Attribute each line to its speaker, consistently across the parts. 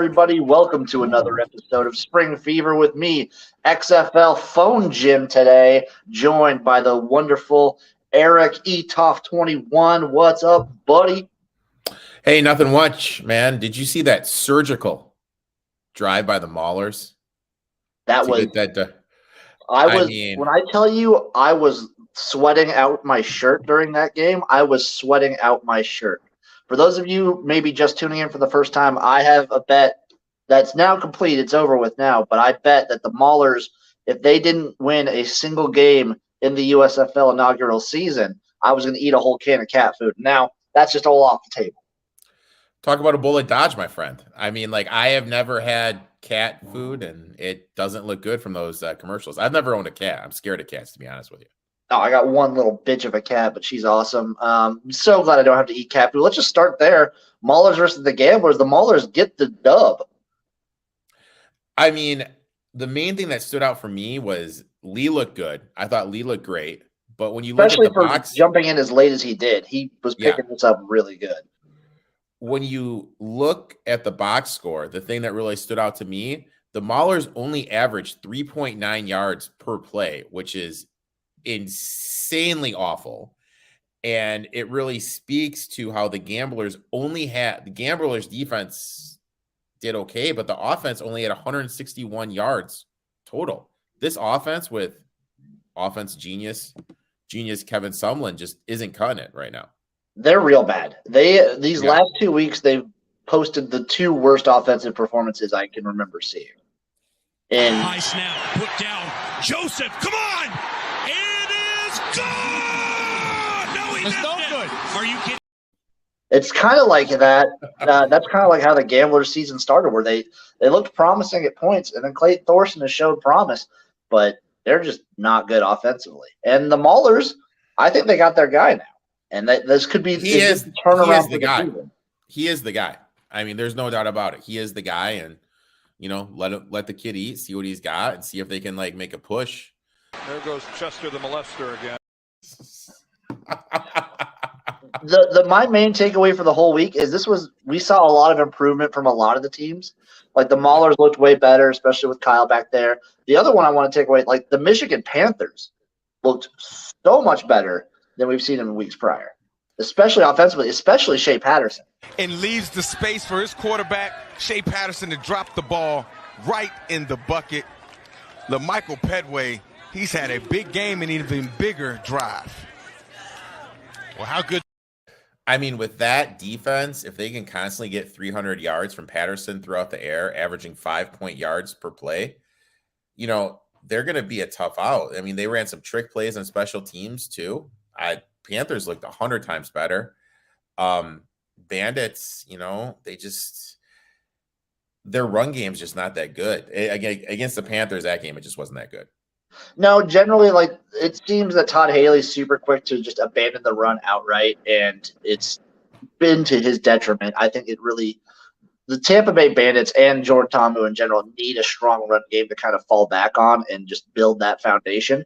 Speaker 1: everybody. Welcome to another episode of Spring Fever with me, XFL Phone Gym today, joined by the wonderful Eric Etoff21. What's up, buddy?
Speaker 2: Hey, nothing much, man. Did you see that surgical drive by the Maulers?
Speaker 1: When I tell you I was sweating out my shirt during that game, I was sweating out my shirt. For those of you maybe just tuning in for the first time, I have a bet that's now complete. It's over with now, but I bet that the Maulers, if they didn't win a single game in the USFL inaugural season, I was going to eat a whole can of cat food. Now, that's just all off the table.
Speaker 2: Talk about a bullet dodge, my friend. I mean, like, I have never had cat food, and it doesn't look good from those commercials. I've never owned a cat. I'm scared of cats, to be honest with you.
Speaker 1: Oh, I got one little bitch of a cat, but she's awesome. I'm so glad I don't have to eat cat food. Let's just start there. Maulers versus the Gamblers. The Maulers get the dub.
Speaker 2: I mean, the main thing that stood out for me was Lee looked good. I thought Lee looked great. But when you look at the box,
Speaker 1: jumping in as late as he did, he was picking this up really good.
Speaker 2: When you look at the box score, the thing that really stood out to me, the Maulers only averaged 3.9 yards per play, which is insanely awful. And it really speaks to how the Gamblers defense did okay, but the offense only had 161 yards total. This offense with offense genius Kevin Sumlin just isn't cutting it right now.
Speaker 1: They're real bad. Last 2 weeks, they've posted the two worst offensive performances I can remember seeing. And
Speaker 3: high snap, put down. Joseph, come on! It is good! No, he missed it. Good. Are you kidding?
Speaker 1: It's kind of like that. That's kind of like how the Gamblers season started, where they looked promising at points, and then Clayton Thorson has showed promise, but they're just not good offensively. And the Maulers, I think they got their guy now. And this could be the turnaround for the season.
Speaker 2: He is the guy. I mean, there's no doubt about it. He is the guy, and let the kid eat, see what he's got, and see if they can make a push.
Speaker 4: There goes Chester the molester again.
Speaker 1: My main takeaway for the whole week is we saw a lot of improvement from a lot of the teams. Like the Maulers looked way better, especially with Kyle back there. The other one I want to take away, like the Michigan Panthers looked so much better than we've seen in weeks prior, especially offensively, especially Shea Patterson.
Speaker 5: And leaves the space for his quarterback, Shea Patterson, to drop the ball right in the bucket. LaMichael Pedway, he's had a big game and even bigger drive.
Speaker 2: Well, how good? I mean, with that defense, if they can constantly get 300 yards from Patterson throughout the air, averaging 5 yards per play, they're going to be a tough out. I mean, they ran some trick plays on special teams too. Panthers looked 100 times better. Bandits, their run game's just not that good. Against the Panthers, that game, it just wasn't that good.
Speaker 1: No, generally, it seems that Todd Haley's super quick to just abandon the run outright, and it's been to his detriment. I think the Tampa Bay Bandits and Jordan Ta'amu in general need a strong run game to kind of fall back on and just build that foundation.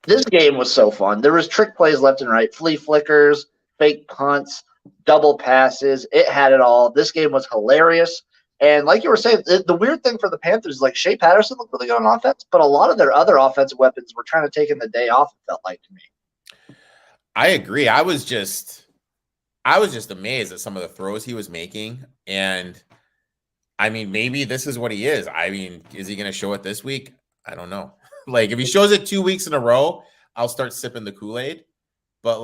Speaker 1: This game was so fun. There was trick plays left and right, flea flickers, fake punts, double passes. It had it all. This game was hilarious. And like you were saying, the weird thing for the Panthers is Shea Patterson looked really good on offense, but a lot of their other offensive weapons were trying to take in the day off, it felt like to me.
Speaker 2: I agree. I was just amazed at some of the throws he was making. And I mean, maybe this is what he is. I mean, is he going to show it this week? I don't know. If he shows it 2 weeks in a row, I'll start sipping the Kool-Aid. But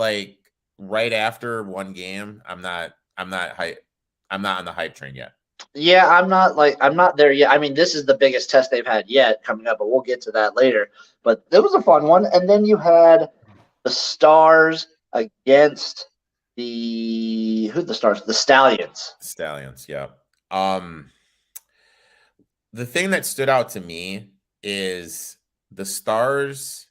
Speaker 2: right after one game, I'm not on the hype train yet.
Speaker 1: Yeah, I'm not there yet. I mean, this is the biggest test they've had yet coming up, but we'll get to that later. But it was a fun one. And then you had the Stars against the Stallions.
Speaker 2: Stallions, yeah. The thing that stood out to me is the Stars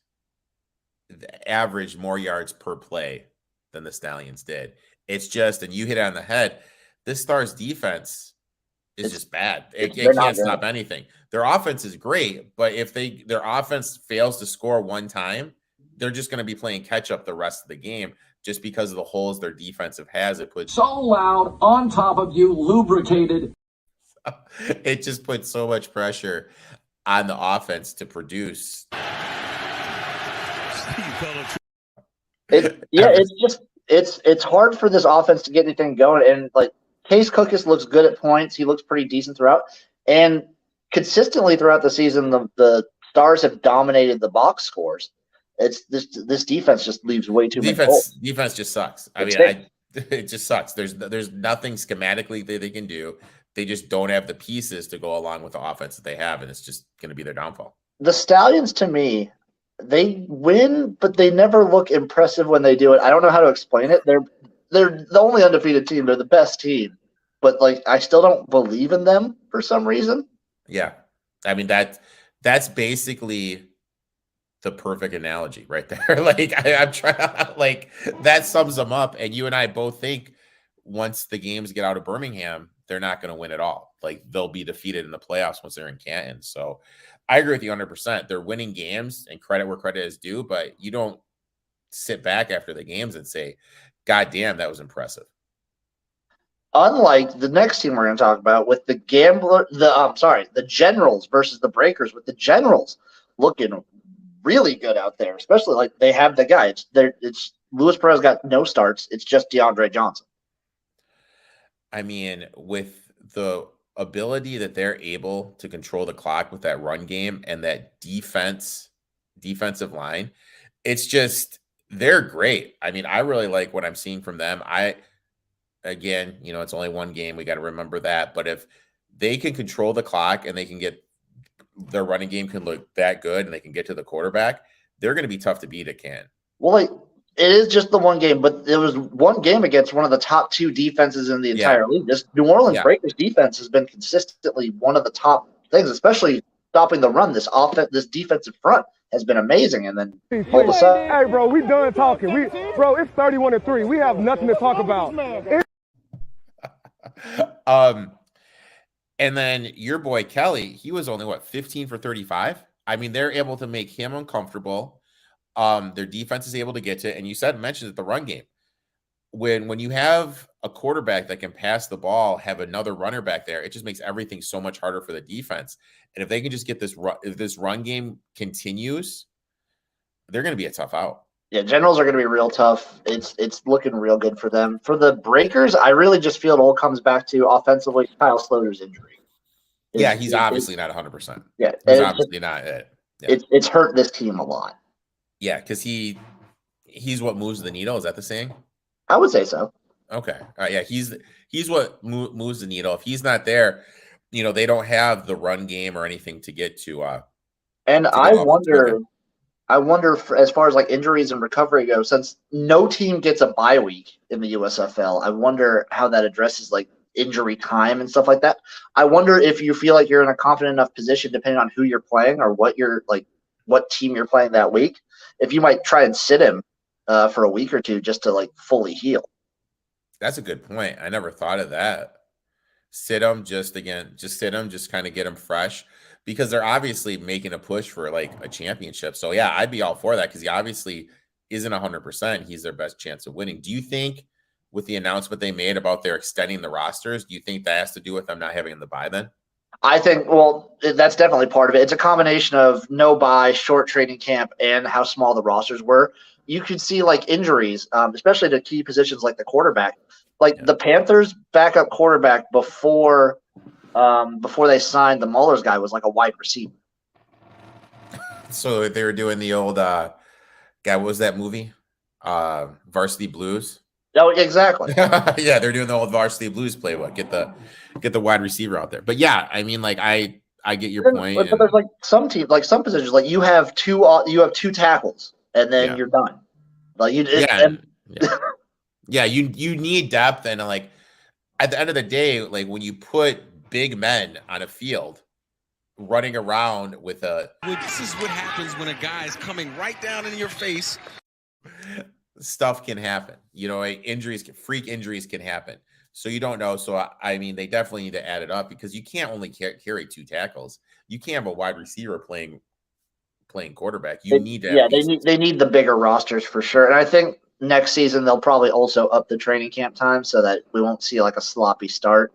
Speaker 2: averaged more yards per play than the Stallions did. It's just, and you hit it on the head, this Stars defense is just bad. It can't stop anything. Their offense is great, but if their offense fails to score one time, they're just going to be playing catch up the rest of the game just because of the holes their defensive has. It puts
Speaker 6: so loud on top of you, lubricated.
Speaker 2: It just puts so much pressure on the offense to produce.
Speaker 1: It's hard for this offense to get anything going. And like Case Cookus looks good at points. He looks pretty decent throughout. And consistently throughout the season, the Stars have dominated the box scores. It's this defense just leaves way too many goals.
Speaker 2: Defense just sucks. It just sucks. There's nothing schematically that they can do. They just don't have the pieces to go along with the offense that they have, and it's just going to be their downfall.
Speaker 1: The Stallions, to me, they win, but they never look impressive when they do it. I don't know how to explain it. They're the only undefeated team. They're the best team, but like I still don't believe in them for some reason.
Speaker 2: Yeah, I mean that's basically the perfect analogy right there. Like I'm trying, like that sums them up. And you and I both think once the games get out of Birmingham, they're not going to win at all. Like they'll be defeated in the playoffs once they're in Canton. So I agree with you 100%. They're winning games, and credit where credit is due, but you don't sit back after the games and say, God damn, that was impressive.
Speaker 1: Unlike the next team we're going to talk about with the the Generals versus the Breakers, with the Generals looking really good out there, especially like they have the guy. It's Luis Perez got no starts. It's just DeAndre Johnson.
Speaker 2: I mean, with the ability that they're able to control the clock with that run game and that defensive line, it's just they're great. I mean, I really like what I'm seeing from them. Again, it's only one game. We got to remember that. But if they can control the clock and they can get their running game can look that good and they can get to the quarterback, they're going to be tough to beat at Canton.
Speaker 1: Well, like it is just the one game, but it was one game against one of the top two defenses in the entire league. This New Orleans Breakers defense has been consistently one of the top things, especially stopping the run. This defensive front has been amazing. And then all of a sudden,
Speaker 6: hey, bro, we done talking. It's 31-3. We have nothing to talk about.
Speaker 2: And then your boy Kelly, he was only 15 for 35. I mean, they're able to make him uncomfortable. Their defense is able to get to it. And you mentioned the run game. When you have a quarterback that can pass the ball, have another runner back there, it just makes everything so much harder for the defense. And if they can just get if this run game continues, they're going to be a tough out.
Speaker 1: Yeah, Generals are going to be real tough. It's looking real good for them. For the Breakers, I really just feel it all comes back to offensively Kyle Sloter's injury.
Speaker 2: He's obviously not 100%.
Speaker 1: Yeah,
Speaker 2: he's obviously not it. Yeah.
Speaker 1: It's hurt this team a lot.
Speaker 2: Yeah, because he's what moves the needle. Is that the saying?
Speaker 1: I would say so.
Speaker 2: Okay. All right. Yeah, he's what moves the needle. If he's not there, they don't have the run game or anything to get to.
Speaker 1: And I wonder as far as like injuries and recovery go, since no team gets a bye week in the USFL, I wonder how that addresses like injury time and stuff like that. I wonder if you feel like you're in a confident enough position, depending on who you're playing or what team you're playing that week, if you might try and sit him for a week or two just to like fully heal.
Speaker 2: That's a good point. I never thought of that. Sit him, just kind of get him fresh, because they're obviously making a push for like a championship. So yeah, I'd be all for that because he obviously isn't 100%. He's their best chance of winning. Do you think with the announcement they made about their extending the rosters, do you think that has to do with them not having the bye then?
Speaker 1: I think, well, that's definitely part of it. It's a combination of no bye, short training camp, and how small the rosters were. You could see like injuries, especially to key positions like the quarterback. Like the Panthers' backup quarterback before they signed the Mullers guy was like a wide receiver.
Speaker 2: So they were doing the old what was that movie? Varsity Blues.
Speaker 1: Oh, exactly.
Speaker 2: Yeah, they're doing the old Varsity Blues playbook. Get the wide receiver out there. But yeah, I mean, like I get your point.
Speaker 1: But there's like some teams, like some positions, like you have two tackles, and then you're done. Like you,
Speaker 2: you need depth, and like at the end of the day, like when you put big men on a field running around with
Speaker 5: this is what happens when a guy is coming right down in your face.
Speaker 2: Stuff can happen, freak injuries can happen. So you don't know. So I mean, they definitely need to add it up because you can't only carry two tackles. You can't have a wide receiver playing quarterback. You need to.
Speaker 1: They need the bigger rosters for sure. And I think next season they'll probably also up the training camp time so that we won't see like a sloppy start.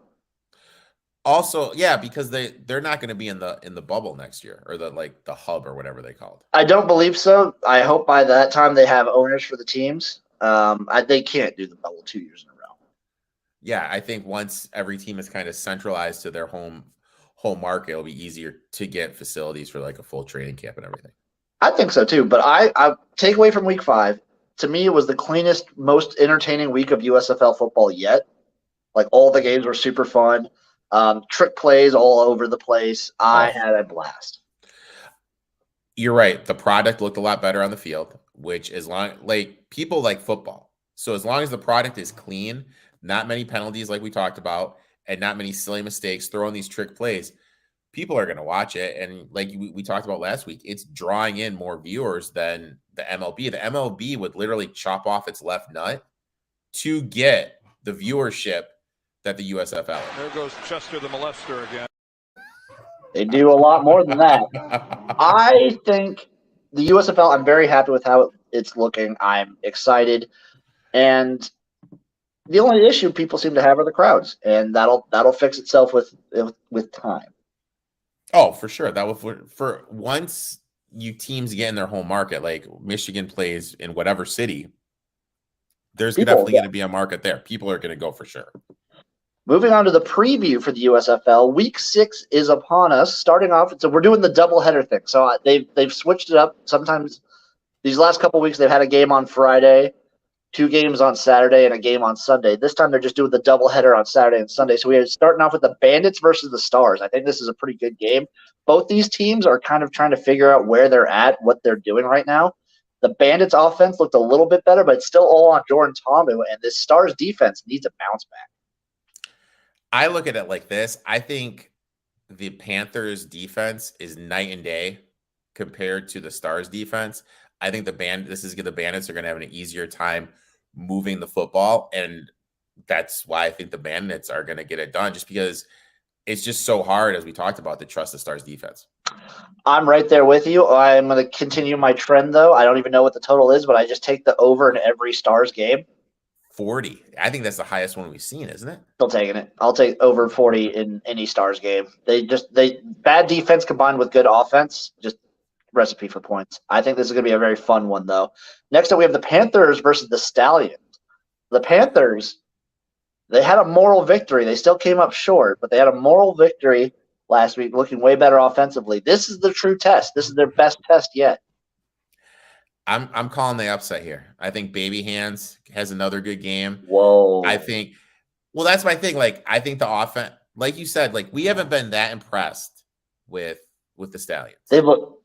Speaker 2: Also, yeah, because they're not going to be in the bubble next year, or the hub or whatever they called.
Speaker 1: I don't believe so. I hope by that time they have owners for the teams. They can't do the bubble 2 years in a row.
Speaker 2: Yeah, I think once every team is kind of centralized to their home market, it'll be easier to get facilities for like a full training camp and everything.
Speaker 1: I think so too. But I take away from week 5. To me, it was the cleanest, most entertaining week of USFL football yet. Like all the games were super fun. Trick plays all over the place. I had a blast.
Speaker 2: You're right. The product looked a lot better on the field, which people like football. So as long as the product is clean, not many penalties like we talked about, and not many silly mistakes, throwing these trick plays, people are going to watch it. And like we talked about last week, it's drawing in more viewers than the MLB. The MLB would literally chop off its left nut to get the viewership that the USFL.
Speaker 4: There goes Chester the molester again.
Speaker 1: They do a lot more than that. I think the USFL, I'm very happy with how it's looking. I'm excited. And the only issue people seem to have are the crowds, and that'll fix itself with time.
Speaker 2: Oh, for sure. That will for once you teams get in their home market, like Michigan plays in whatever city, there's definitely going to be a market there. People are going to go for sure.
Speaker 1: Moving on to the preview for the USFL, Week 6 is upon us. Starting off, so we're doing the doubleheader thing. So they've switched it up. Sometimes these last couple weeks they've had a game on Friday, 2 games on Saturday, and a game on Sunday. This time they're just doing the doubleheader on Saturday and Sunday. So we are starting off with the Bandits versus the Stars. I think this is a pretty good game. Both these teams are kind of trying to figure out where they're at, what they're doing right now. The Bandits offense looked a little bit better, but it's still all on Jordan Tomu, and this Stars defense needs a bounce back.
Speaker 2: I look at it like this. I think the Panthers defense is night and day compared to the Stars defense. I think the Bandits are going to have an easier time moving the football, and that's why I think the Bandits are going to get it done, just because it's just so hard, as we talked about, to trust the Stars defense.
Speaker 1: I'm right there with you. I'm going to continue my trend, though. I don't even know what the total is, but I just take the over in every Stars game.
Speaker 2: 40. I think that's the highest one we've seen, isn't it?
Speaker 1: Still taking it. I'll take over 40 in any Stars game. They bad defense combined with good offense, just recipe for points. I think this is going to be a very fun one, though. Next up, we have the Panthers versus the Stallions. The Panthers, they had a moral victory. They still came up short, but they had a moral victory last week, looking way better offensively. This is the true test. This is their best test yet.
Speaker 2: I'm calling the upset here. I think Baby Hands has another good game.
Speaker 1: Whoa.
Speaker 2: Well, that's my thing. Like, I think the offense, like you said, like we haven't been that impressed with the Stallions.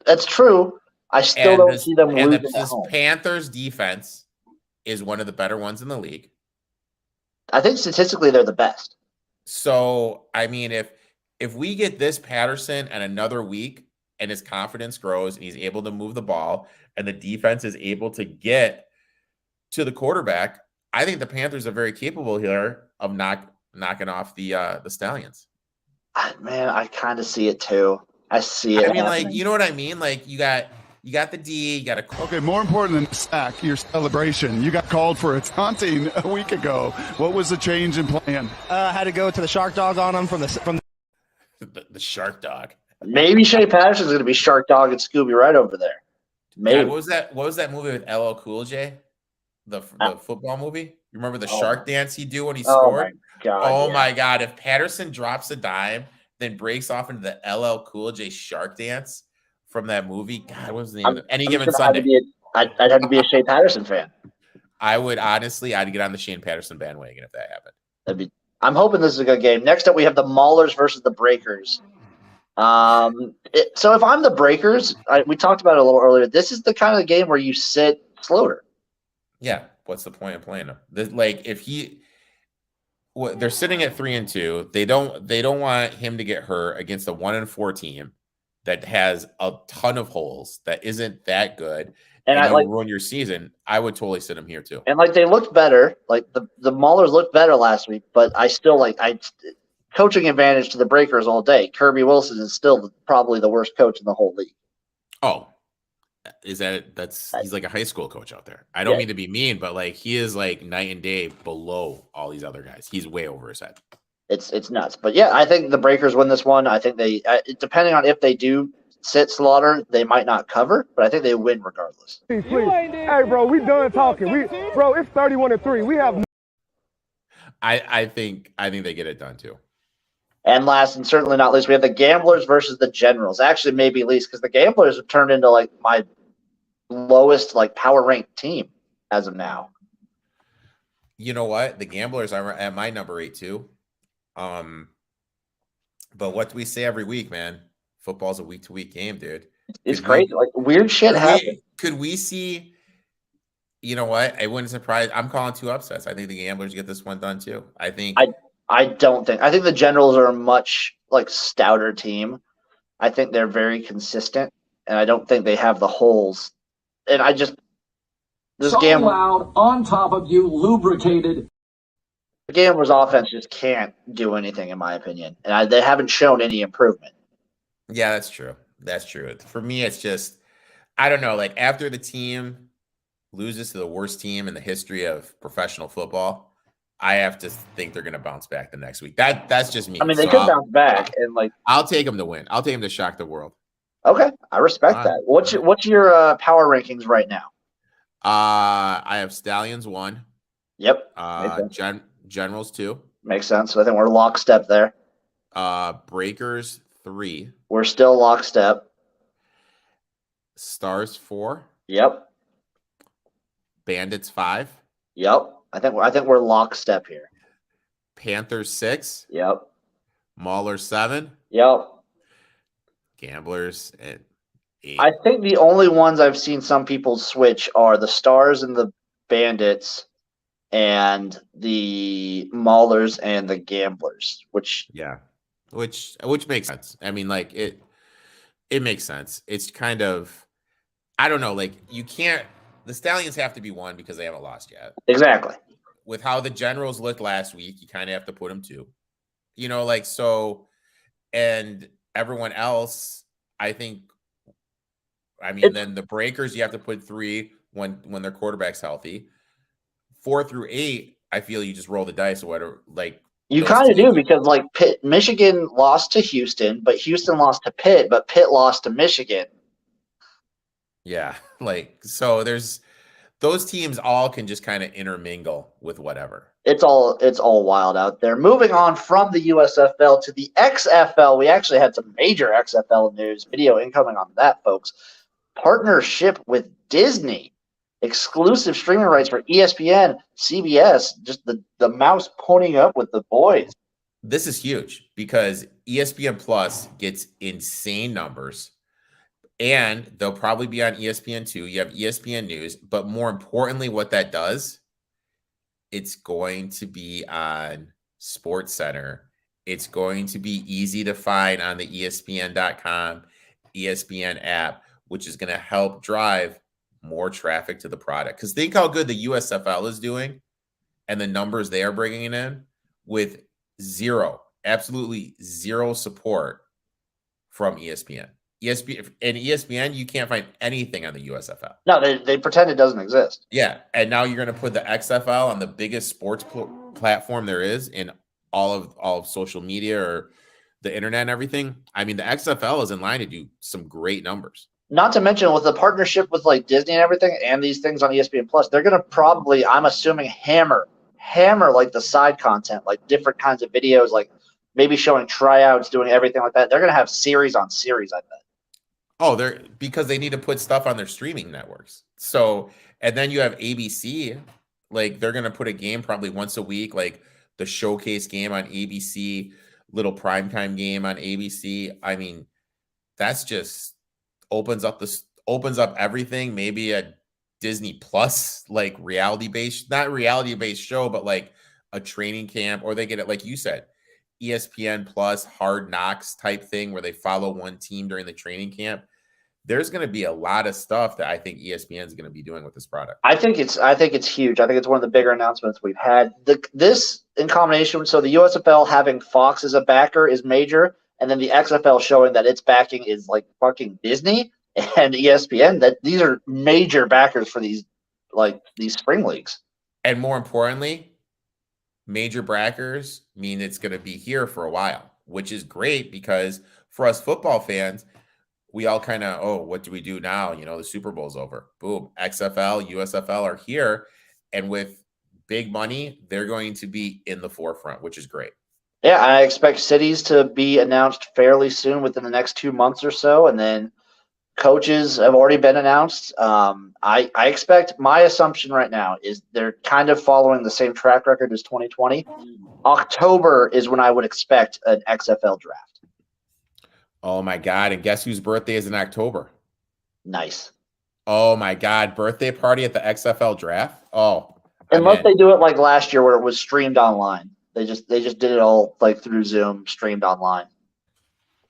Speaker 1: That's true. I still don't see them losing at home.
Speaker 2: Panthers defense is one of the better ones in the league.
Speaker 1: I think statistically they're the best.
Speaker 2: So, I mean, if we get this Patterson and another week and his confidence grows and he's able to move the ball and the defense is able to get to the quarterback, I think the Panthers are very capable here of knocking off the Stallions.
Speaker 1: Man, I kind of see it too. I see it.
Speaker 2: I mean, happening. Like, you know what I mean? Like, you got the D, you got a...
Speaker 7: Okay, more important than sack, your celebration. You got called for a taunting a week ago. What was the change in plan?
Speaker 8: Had to go to the shark dog on him from
Speaker 2: the shark dog.
Speaker 1: Maybe Shea Patterson's going to be Shark Dog and Scooby right over there. Maybe.
Speaker 2: God, what was that movie with LL Cool J? The football movie? You remember the shark dance he'd do when he scored? My God. If Patterson drops a dime, then breaks off into the LL Cool J shark dance from that movie, God, what was the name of it? Any Given Sunday.
Speaker 1: I'd have to be a Shea Patterson fan.
Speaker 2: I'd get on the Shane Patterson bandwagon if that happened.
Speaker 1: I'm hoping this is a good game. Next up, we have the Maulers versus the Breakers. So if I'm the Breakers, we talked about it a little earlier. This is the kind of game where you sit Slaughter.
Speaker 2: Yeah, what's the point of playing him? They're sitting at 3-2. They don't want him to get hurt against a 1-4 team that has a ton of holes, that isn't that good, and will ruin your season. I would totally sit him here too.
Speaker 1: And they looked better. Like the Maulers looked better last week, but I still coaching advantage to the Breakers all day. Kirby Wilson is still probably the worst coach in the whole league.
Speaker 2: Oh, he's like a high school coach out there. I don't mean to be mean, but he is like night and day below all these other guys. He's way over his head.
Speaker 1: It's nuts. But yeah, I think the Breakers win this one. I think they, depending on if they do sit Slaughter, they might not cover, but I think they win regardless.
Speaker 6: Please. Hey, bro, we done talking. Bro, it's 31-3. We have.
Speaker 2: I think they get it done too.
Speaker 1: And last and certainly not least, we have the Gamblers versus the Generals. Actually, maybe least because the Gamblers have turned into like my lowest like power ranked team as of now.
Speaker 2: You know what? The Gamblers are at my number 8 too. But what do we say every week, man? Football's a week-to-week game, dude.
Speaker 1: It's crazy. Like weird shit happens.
Speaker 2: Could we see? You know what? I wouldn't surprise. I'm calling 2 upsets. I think the Gamblers get this one done too. I think the Generals are a much like stouter team. I think they're very consistent, and I don't think they have the holes. And this game
Speaker 9: loud on top of you, lubricated.
Speaker 1: The Gamblers' offense just can't do anything, in my opinion, and they haven't shown any improvement.
Speaker 2: Yeah, that's true. That's true. For me, it's just I don't know. Like after the team loses to the worst team in the history of professional football, I have to think they're going to bounce back the next week. That's just me.
Speaker 1: I mean, they could bounce back, and like
Speaker 2: I'll take them to win. I'll take them to shock the world.
Speaker 1: Okay, I respect that. What's your power rankings right now?
Speaker 2: I have Stallions 1.
Speaker 1: Yep.
Speaker 2: Generals 2.
Speaker 1: Makes sense. I think we're lockstep there.
Speaker 2: Breakers 3.
Speaker 1: We're still lockstep.
Speaker 2: Stars 4.
Speaker 1: Yep.
Speaker 2: Bandits 5.
Speaker 1: Yep. I think we're lockstep here.
Speaker 2: Panthers 6.
Speaker 1: Yep.
Speaker 2: Maulers 7.
Speaker 1: Yep.
Speaker 2: Gamblers at 8.
Speaker 1: I think the only ones I've seen some people switch are the Stars and the Bandits and the Maulers and the Gamblers, which
Speaker 2: makes sense. I mean, like it makes sense. It's kind of I don't know, like the Stallions have to be 1 because they haven't lost yet.
Speaker 1: Exactly.
Speaker 2: With how the Generals looked last week, you kind of have to put them 2. You know, like so, and everyone else, I think. I mean, then the Breakers you have to put 3 when their quarterback's healthy. 4 through 8, I feel you just roll the dice or whatever. Like
Speaker 1: you kind of do because like Michigan lost to Houston, but Houston lost to Pitt, but Pitt lost to Michigan.
Speaker 2: Yeah, like so there's those teams all can just kind of intermingle with whatever.
Speaker 1: It's all wild out there. Moving on from the USFL to the XFL, we actually had some major XFL news. Video incoming on that, folks. Partnership with Disney. Exclusive streaming rights for ESPN, CBS, just the mouse pointing up with the boys.
Speaker 2: This is huge because ESPN Plus gets insane numbers. And they'll probably be on ESPN2. You have ESPN News. But more importantly, what that does, it's going to be on SportsCenter. It's going to be easy to find on the ESPN.com, ESPN app, which is going to help drive more traffic to the product. Because think how good the USFL is doing and the numbers they are bringing in with absolutely zero support from ESPN. ESPN, you can't find anything on the USFL.
Speaker 1: No, they pretend it doesn't exist.
Speaker 2: Yeah, and now you're going to put the XFL on the biggest sports platform there is in all of social media or the internet and everything. I mean, the XFL is in line to do some great numbers.
Speaker 1: Not to mention with the partnership with like Disney and everything, and these things on ESPN Plus, they're going to probably, I'm assuming, hammer like the side content, like different kinds of videos, like maybe showing tryouts, doing everything like that. They're going to have series on series, I bet.
Speaker 2: Oh, because they need to put stuff on their streaming networks. So, and then you have ABC, like they're going to put a game probably once a week, like the showcase game on ABC, little primetime game on ABC. I mean, that's just opens up everything. Maybe a Disney Plus, like not reality based show, but like a training camp, or they get it, like you said, ESPN Plus Hard Knocks type thing where they follow one team during the training camp. There's going to be a lot of stuff that I think ESPN is going to be doing with this product.
Speaker 1: I think it's huge. I think it's one of the bigger announcements we've had. This in combination, so the USFL having Fox as a backer is major, and then the XFL showing that its backing is like fucking Disney and ESPN. That these are major backers for these spring leagues.
Speaker 2: And more importantly, major brackers mean it's going to be here for a while, which is great because for us football fans, we all kind of, oh, what do we do now? The Super Bowl's over. Boom. XFL, USFL are here. And with big money, they're going to be in the forefront, which is great.
Speaker 1: Yeah, I expect cities to be announced fairly soon within the next 2 months or so. And then coaches have already been announced. I expect, my assumption right now is they're kind of following the same track record as 2020. October is when I would expect an XFL draft.
Speaker 2: Oh my God. And guess whose birthday is in October?
Speaker 1: Nice.
Speaker 2: Oh my God. Birthday party at the XFL draft? Oh.
Speaker 1: Unless they do it like last year where it was streamed online. They just did it all like through Zoom, streamed online.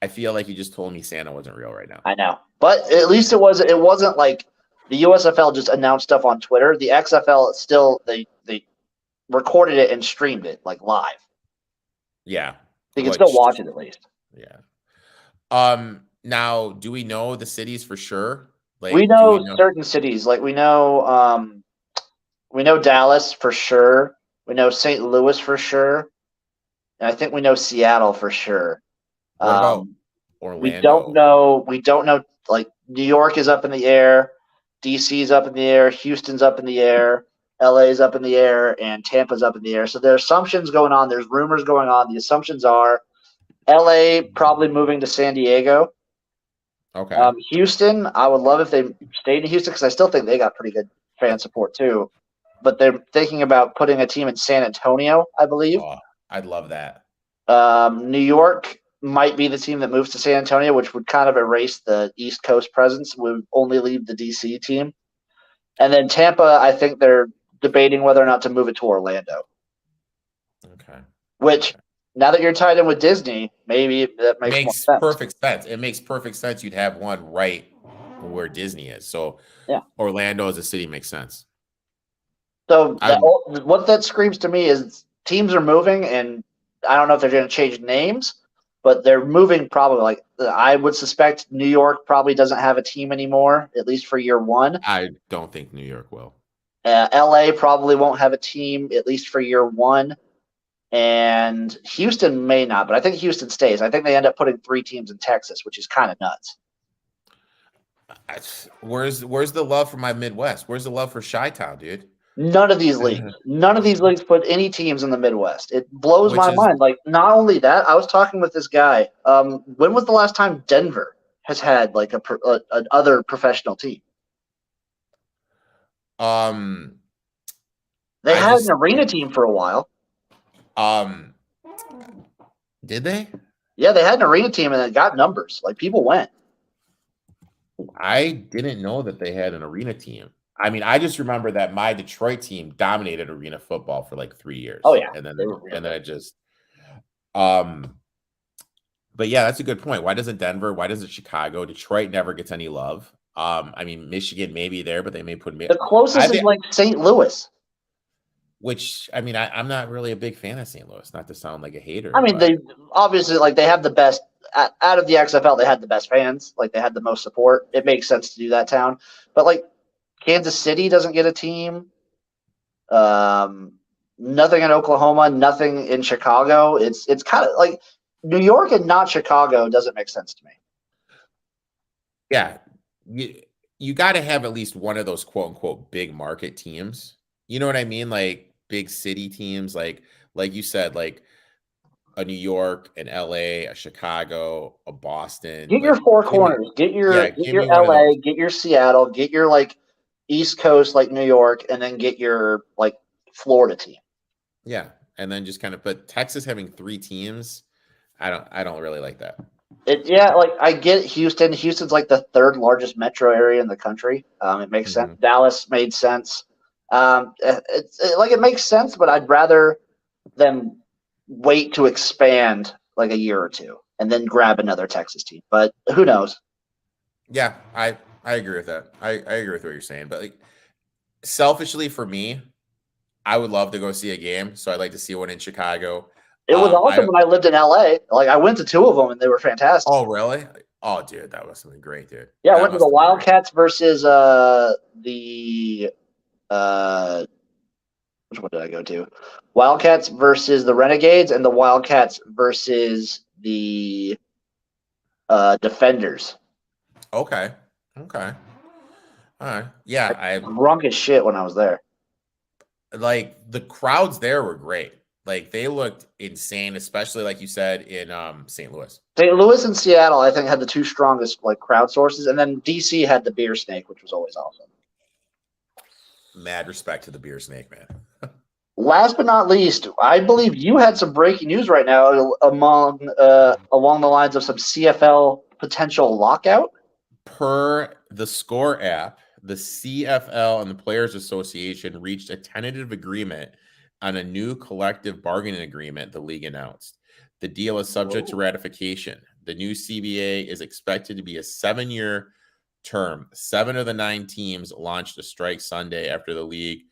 Speaker 2: I feel like you just told me Santa wasn't real right now.
Speaker 1: I know. But at least it wasn't like the USFL just announced stuff on Twitter. The XFL still they recorded it and streamed it like live.
Speaker 2: Yeah.
Speaker 1: You can still watch it at least.
Speaker 2: Yeah. Now, do we know the cities for sure? Like,
Speaker 1: we know certain cities. Like we know Dallas for sure. We know St. Louis for sure. And I think we know Seattle for sure.
Speaker 2: What about Orlando?
Speaker 1: We don't know. Like New York is up in the air. DC is up in the air. Houston's up in the air. LA is up in the air. And Tampa's up in the air. So there are assumptions going on. There's rumors going on. The assumptions are LA probably moving to San Diego.
Speaker 2: Okay.
Speaker 1: Houston, I would love if they stayed in Houston because I still think they got pretty good fan support too. But they're thinking about putting a team in San Antonio, I believe.
Speaker 2: Oh, I'd love that.
Speaker 1: New York might be the team that moves to San Antonio, which would kind of erase the East Coast presence. Would only leave the DC team. And then Tampa, I think they're debating whether or not to move it to Orlando.
Speaker 2: Okay.
Speaker 1: Which, now that you're tied in with Disney, maybe that makes more sense.
Speaker 2: Perfect sense. It makes perfect sense. You'd have one right where Disney is. So
Speaker 1: yeah,
Speaker 2: Orlando as a city makes sense.
Speaker 1: So what that screams to me is teams are moving, and I don't know if they're going to change names, but they're moving probably. Like I would suspect New York probably doesn't have a team anymore, at least for year one.
Speaker 2: I don't think New York will.
Speaker 1: LA probably won't have a team, at least for year one. And Houston may not, but I think Houston stays. I think they end up putting 3 teams in Texas, which is kind of nuts.
Speaker 2: Where's the love for my Midwest? Where's the love for Chi-Town, dude?
Speaker 1: None of these leagues put any teams in the Midwest. It blows my mind. Like, not only that, I was talking with this guy. When was the last time Denver has had like an other professional team? They had an arena team for a while.
Speaker 2: Did they?
Speaker 1: Yeah, they had an arena team and it got numbers. Like people went.
Speaker 2: I didn't know that they had an arena team. I mean, I just remember that my Detroit team dominated arena football for like 3 years.
Speaker 1: Oh yeah,
Speaker 2: and then it just. But yeah, that's a good point. Why doesn't Denver? Why doesn't Chicago? Detroit never gets any love. I mean, Michigan may be there, but they may put
Speaker 1: the closest is like St. Louis.
Speaker 2: Which I mean, I'm not really a big fan of St. Louis. Not to sound like a hater.
Speaker 1: I mean, they obviously they have the best out of the XFL. They had the best fans. Like they had the most support. It makes sense to do that town, but like. Kansas City doesn't get a team. Nothing in Oklahoma, nothing in Chicago. It's kind of like New York and not Chicago doesn't make sense to me.
Speaker 2: Yeah. You got to have at least one of those quote unquote big market teams. You know what I mean? Like big city teams, like you said, like a New York, an LA, a Chicago, a Boston.
Speaker 1: Get your 4 corners. Get your LA, get your Seattle, get your like East Coast like New York, and then get your like Florida team.
Speaker 2: Yeah, and then just kind of, but Texas having 3 teams, I don't really like that.
Speaker 1: Like I get Houston. Houston's like the 3rd largest metro area in the country. It makes sense. Dallas made sense. It makes sense, but I'd rather them wait to expand like a year or 2 and then grab another Texas team. But who knows?
Speaker 2: Yeah, I agree with that. I agree with what you're saying. But like selfishly for me, I would love to go see a game. So I'd like to see one in Chicago.
Speaker 1: It was awesome when I lived in LA. Like I went to 2 of them and they were fantastic.
Speaker 2: Oh, really? Oh, dude, that was something great, dude.
Speaker 1: Yeah, I went to the Wildcats versus the Which one did I go to? Wildcats versus the Renegades, and the Wildcats versus the Defenders.
Speaker 2: Okay. All right. Yeah, I
Speaker 1: Drunk as shit when I was there.
Speaker 2: like the crowds there were great. Like they looked insane, especially like you said in St. Louis.
Speaker 1: St. Louis and Seattle, I think, had the two strongest like crowd sources, and then DC had the Beer Snake, which was always awesome.
Speaker 2: Mad respect to the Beer Snake, man.
Speaker 1: Last but not least, I believe you had some breaking news right now along the lines of some CFL potential lockout.
Speaker 2: Per the Score app, the CFL and the Players Association reached a tentative agreement on a new collective bargaining agreement the league announced. The deal is subject to ratification. The new CBA is expected to be a 7-year term. 7 of the 9 teams launched a strike Sunday after the league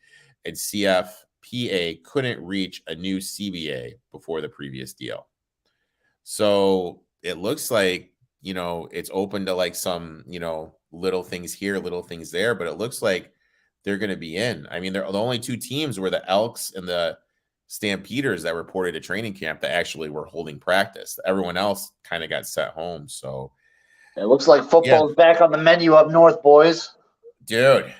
Speaker 2: and CFPA couldn't reach a new CBA before the previous deal. So it looks like, it's open to like some, little things here, little things there, but it looks like they're going to be in. I mean, they're the only 2 teams were the Elks and the Stampeders that reported to training camp that actually were holding practice. Everyone else kind of got sent home. So
Speaker 1: it looks like football's back on the menu up north, boys.
Speaker 2: Dude,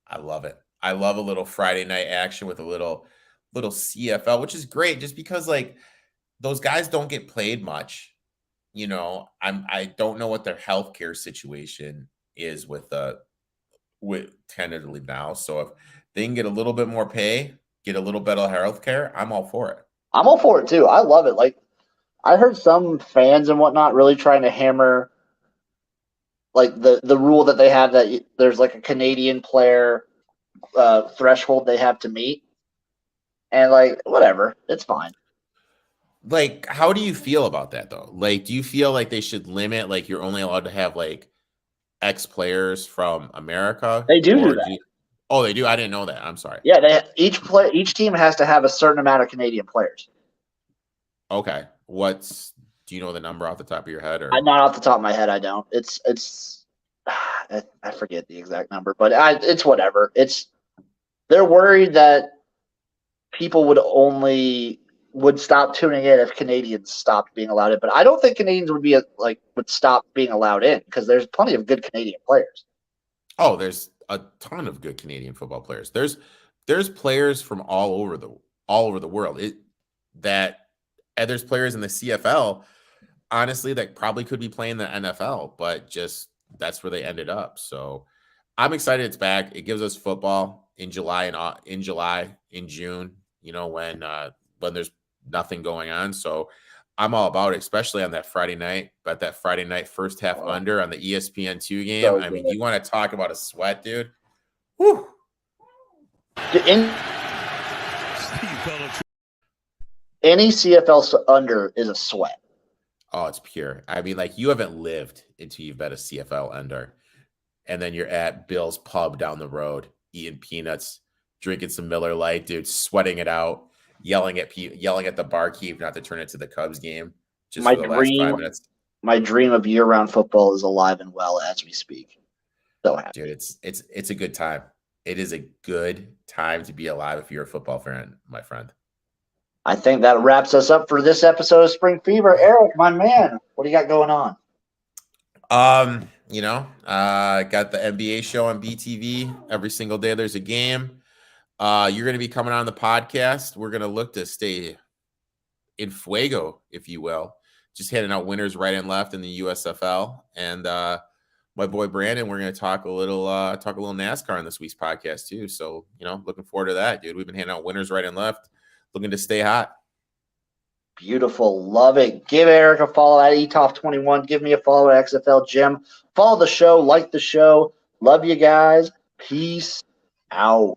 Speaker 2: I love it. I love a little Friday night action with a little CFL, which is great just because like those guys don't get played much. I don't know what their healthcare situation is with tentatively now. So if they can get a little bit more pay, get a little better healthcare, I'm all for it.
Speaker 1: I'm all for it too. I love it. Like I heard some fans and whatnot really trying to hammer like the rule that they have that there's like a Canadian player threshold they have to meet, and like whatever, it's fine.
Speaker 2: Like, how do you feel about that though? Like, do you feel like they should limit like you're only allowed to have like X players from America?
Speaker 1: They do that.
Speaker 2: Oh, they do. I didn't know that. I'm sorry.
Speaker 1: Yeah, each team has to have a certain amount of Canadian players.
Speaker 2: Okay, do you know the number off the top of your head? Or
Speaker 1: Not off the top of my head, I don't. It's I forget the exact number, but it's whatever. They're worried that people would stop tuning in if Canadians stopped being allowed in. But I don't think Canadians would stop being allowed in because there's plenty of good Canadian players.
Speaker 2: Oh, there's a ton of good Canadian football players. There's players from all over the world. And there's players in the CFL, honestly, that probably could be playing the NFL, but just that's where they ended up. So I'm excited it's back. It gives us football in July in June, when there's nothing going on. So I'm all about it, especially on that Friday night. But that Friday night first half under on the ESPN2 game.
Speaker 1: So
Speaker 2: I mean, you want to talk about a sweat, dude? Whew.
Speaker 1: Any CFL under is a sweat.
Speaker 2: Oh, it's pure. I mean, like you haven't lived until you've bet a CFL under, and then you're at Bill's Pub down the road, eating peanuts, drinking some Miller Lite, dude, sweating it out, yelling at the barkeep not to turn it to the Cubs game. Just for the last 5 minutes.
Speaker 1: My dream of year-round football is alive and well as we speak. So happy.
Speaker 2: Dude, it's a good time. It is a good time to be alive if you're a football fan, my friend.
Speaker 1: I think that wraps us up for this episode of Spring Fever. Eric, my man, what do you got going on?
Speaker 2: Got the NBA show on BTV. Every single day there's a game. You're going to be coming on the podcast. We're going to look to stay in fuego, if you will. Just handing out winners right and left in the USFL. And my boy Brandon, we're going to talk a little NASCAR in this week's podcast too. So, looking forward to that, dude. We've been handing out winners right and left. Looking to stay hot.
Speaker 1: Beautiful. Love it. Give Eric a follow at ETOF21. Give me a follow at XFL Jim. Follow the show. Like the show. Love you guys. Peace out.